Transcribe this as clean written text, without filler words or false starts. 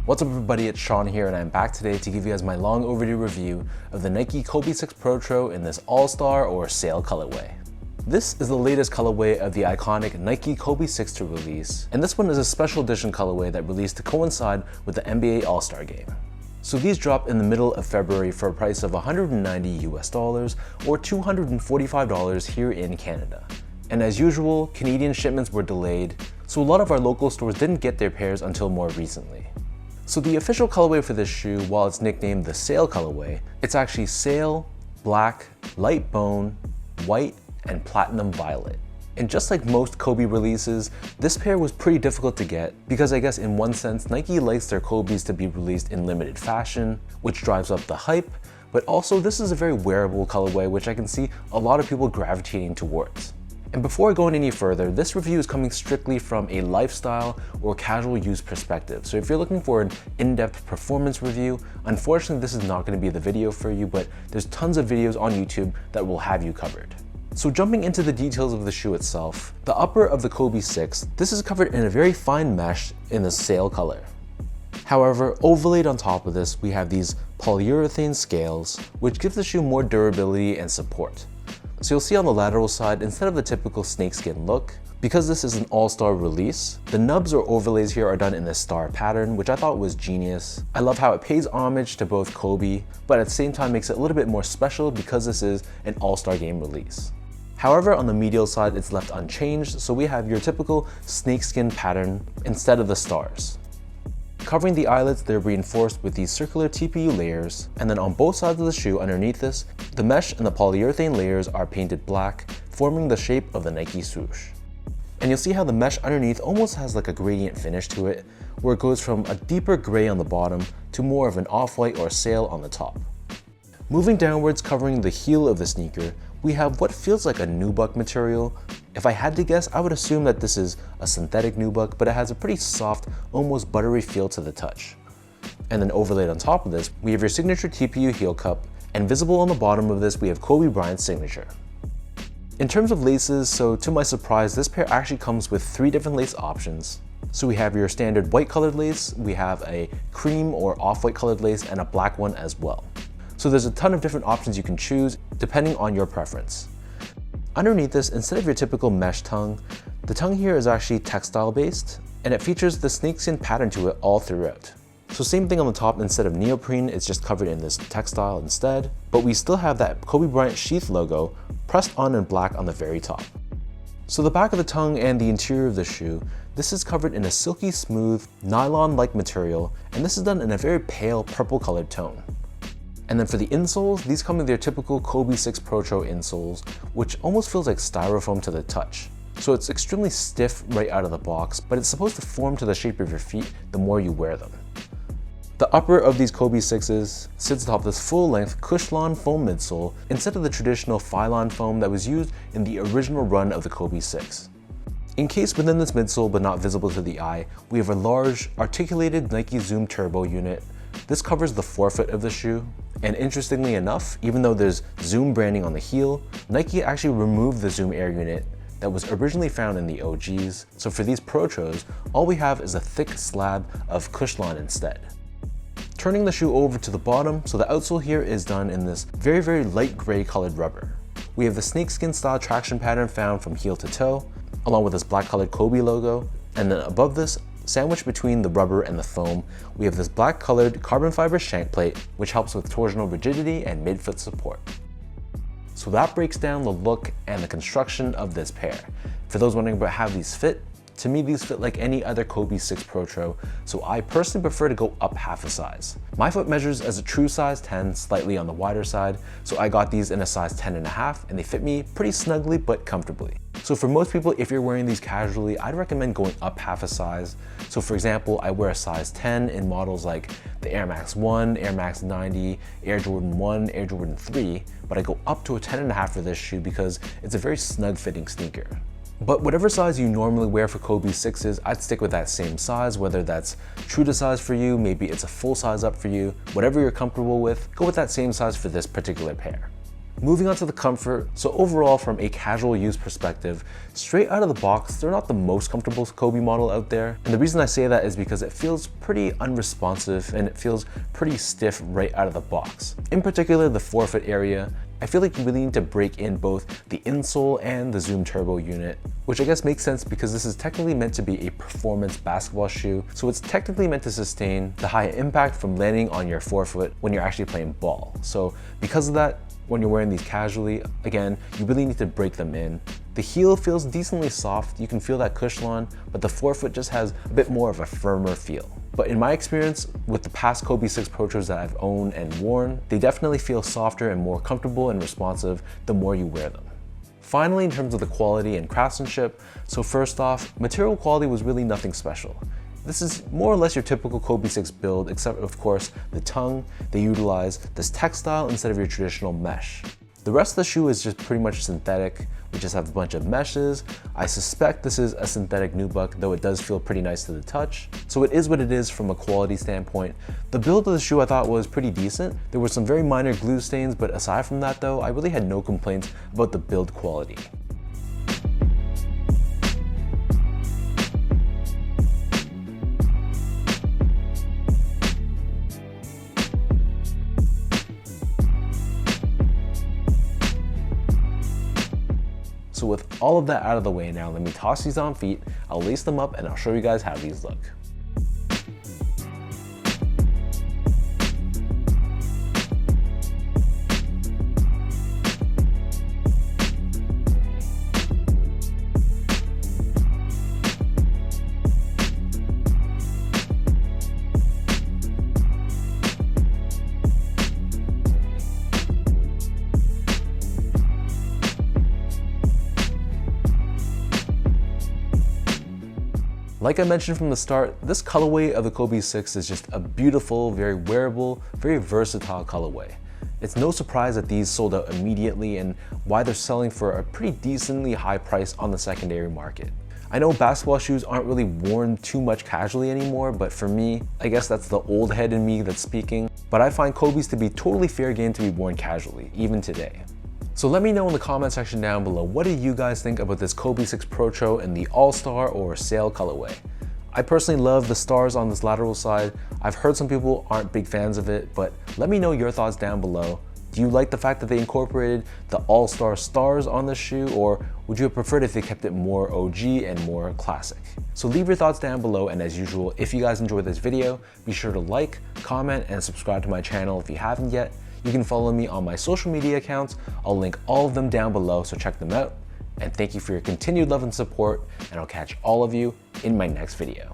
What's up everybody, it's Sean here and I'm back today to give you guys my long overdue review of the Nike Kobe 6 Protro in this All-Star or Sail colorway. This is the latest colorway of the iconic Nike Kobe 6 to release, and this one is a special edition colorway that released to coincide with the NBA All-Star game. So these dropped in the middle of February for a price of $190 US or $245 here in Canada. And as usual, Canadian shipments were delayed, so a lot of our local stores didn't get their pairs until more recently. So the official colorway for this shoe, while it's nicknamed the Sail colorway, it's actually Sail, Black, Light Bone, White, and Platinum Violet. And just like most Kobe releases, this pair was pretty difficult to get because I guess in one sense, Nike likes their Kobes to be released in limited fashion, which drives up the hype, but also this is a very wearable colorway which I can see a lot of people gravitating towards. And before going any further, this review is coming strictly from a lifestyle or casual use perspective. So if you're looking for an in-depth performance review, unfortunately this is not going to be the video for you, but there's tons of videos on YouTube that will have you covered. So jumping into the details of the shoe itself, the upper of the Kobe 6, this is covered in a very fine mesh in the Sail color. However, overlaid on top of this, we have these polyurethane scales, which gives the shoe more durability and support. So you'll see on the lateral side, instead of the typical snakeskin look, because this is an all-star release, the nubs or overlays here are done in this star pattern, which I thought was genius. I love how it pays homage to both Kobe, but at the same time makes it a little bit more special because this is an all-star game release. However, on the medial side, it's left unchanged, so we have your typical snakeskin pattern instead of the stars. Covering the eyelets, they're reinforced with these circular TPU layers, and then on both sides of the shoe underneath this, the mesh and the polyurethane layers are painted black, forming the shape of the Nike Swoosh. And you'll see how the mesh underneath almost has like a gradient finish to it, where it goes from a deeper gray on the bottom to more of an off-white or sail on the top. Moving downwards, covering the heel of the sneaker, we have what feels like a nubuck material. If I had to guess, I would assume that this is a synthetic nubuck, but it has a pretty soft, almost buttery feel to the touch. And then overlaid on top of this, we have your signature TPU heel cup, and visible on the bottom of this, we have Kobe Bryant's signature. In terms of laces, so to my surprise, this pair actually comes with 3 different lace options. So we have your standard white colored lace, we have a cream or off-white colored lace, and a black one as well. So there's a ton of different options you can choose depending on your preference. Underneath this, instead of your typical mesh tongue, the tongue here is actually textile based, and it features the snakeskin pattern to it all throughout. So same thing on the top, instead of neoprene, it's just covered in this textile instead, but we still have that Kobe Bryant sheath logo pressed on in black on the very top. So the back of the tongue and the interior of the shoe, this is covered in a silky smooth, nylon-like material, and this is done in a very pale purple colored tone. And then for the insoles, these come in their typical Kobe 6 Protro insoles, which almost feels like styrofoam to the touch. So it's extremely stiff right out of the box, but it's supposed to form to the shape of your feet the more you wear them. The upper of these Kobe 6s sits atop this full-length Cushlon foam midsole instead of the traditional Phylon foam that was used in the original run of the Kobe 6. Encased within this midsole but not visible to the eye, we have a large, articulated Nike Zoom Turbo unit. This covers the forefoot of the shoe, and interestingly enough, even though there's Zoom branding on the heel, Nike actually removed the Zoom Air unit that was originally found in the OGs, so for these Protros, all we have is a thick slab of Cushlon instead. Turning the shoe over to the bottom, so the outsole here is done in this very light gray colored rubber. We have the snakeskin style traction pattern found from heel to toe, along with this black colored Kobe logo, and then above this, sandwiched between the rubber and the foam, we have this black colored carbon fiber shank plate, which helps with torsional rigidity and midfoot support. So that breaks down the look and the construction of this pair. For those wondering about how these fit, to me these fit like any other Kobe 6 Protro, so I personally prefer to go up half a size. My foot measures as a true size 10, slightly on the wider side, so I got these in a size 10.5, and they fit me pretty snugly but comfortably. So for most people, if you're wearing these casually, I'd recommend going up half a size. So for example, I wear a size 10 in models like the Air Max 1, Air Max 90, Air Jordan 1, Air Jordan 3, but I go up to a 10.5 for this shoe because it's a very snug fitting sneaker. But whatever size you normally wear for Kobe 6s, I'd stick with that same size, whether that's true to size for you, maybe it's a full size up for you, whatever you're comfortable with, go with that same size for this particular pair. Moving on to the comfort, so overall from a casual use perspective, straight out of the box, they're not the most comfortable Kobe model out there. And the reason I say that is because it feels pretty unresponsive and it feels pretty stiff right out of the box. In particular, the forefoot area, I feel like you really need to break in both the insole and the Zoom Turbo unit, which I guess makes sense because this is technically meant to be a performance basketball shoe, so it's technically meant to sustain the high impact from landing on your forefoot when you're actually playing ball. So because of that, when you're wearing these casually, again, you really need to break them in. The heel feels decently soft, you can feel that cushion, but the forefoot just has a bit more of a firmer feel. But in my experience, with the past Kobe 6 Protros that I've owned and worn, they definitely feel softer and more comfortable and responsive the more you wear them. Finally, in terms of the quality and craftsmanship, so first off, material quality was really nothing special. This is more or less your typical Kobe 6 build, except of course the tongue. They utilize this textile instead of your traditional mesh. The rest of the shoe is just pretty much synthetic. We just have a bunch of meshes. I suspect this is a synthetic nubuck, though it does feel pretty nice to the touch. So it is what it is from a quality standpoint. The build of the shoe I thought was pretty decent. There were some very minor glue stains, but aside from that though, I really had no complaints about the build quality. So with all of that out of the way now, let me toss these on feet, I'll lace them up and I'll show you guys how these look. Like I mentioned from the start, this colorway of the Kobe 6 is just a beautiful, very wearable, very versatile colorway. It's no surprise that these sold out immediately and why they're selling for a pretty decently high price on the secondary market. I know basketball shoes aren't really worn too much casually anymore, but for me, I guess that's the old head in me that's speaking, but I find Kobe's to be totally fair game to be worn casually, even today. So let me know in the comment section down below, what do you guys think about this Kobe 6 Protro in the All-Star or Sail colorway? I personally love the stars on this lateral side. I've heard some people aren't big fans of it, but let me know your thoughts down below. Do you like the fact that they incorporated the All-Star stars on the shoe, or would you have preferred if they kept it more OG and more classic? So leave your thoughts down below, and as usual, if you guys enjoyed this video, be sure to like, comment, and subscribe to my channel if you haven't yet. You can follow me on my social media accounts. I'll link all of them down below, so check them out. And thank you for your continued love and support, and I'll catch all of you in my next video.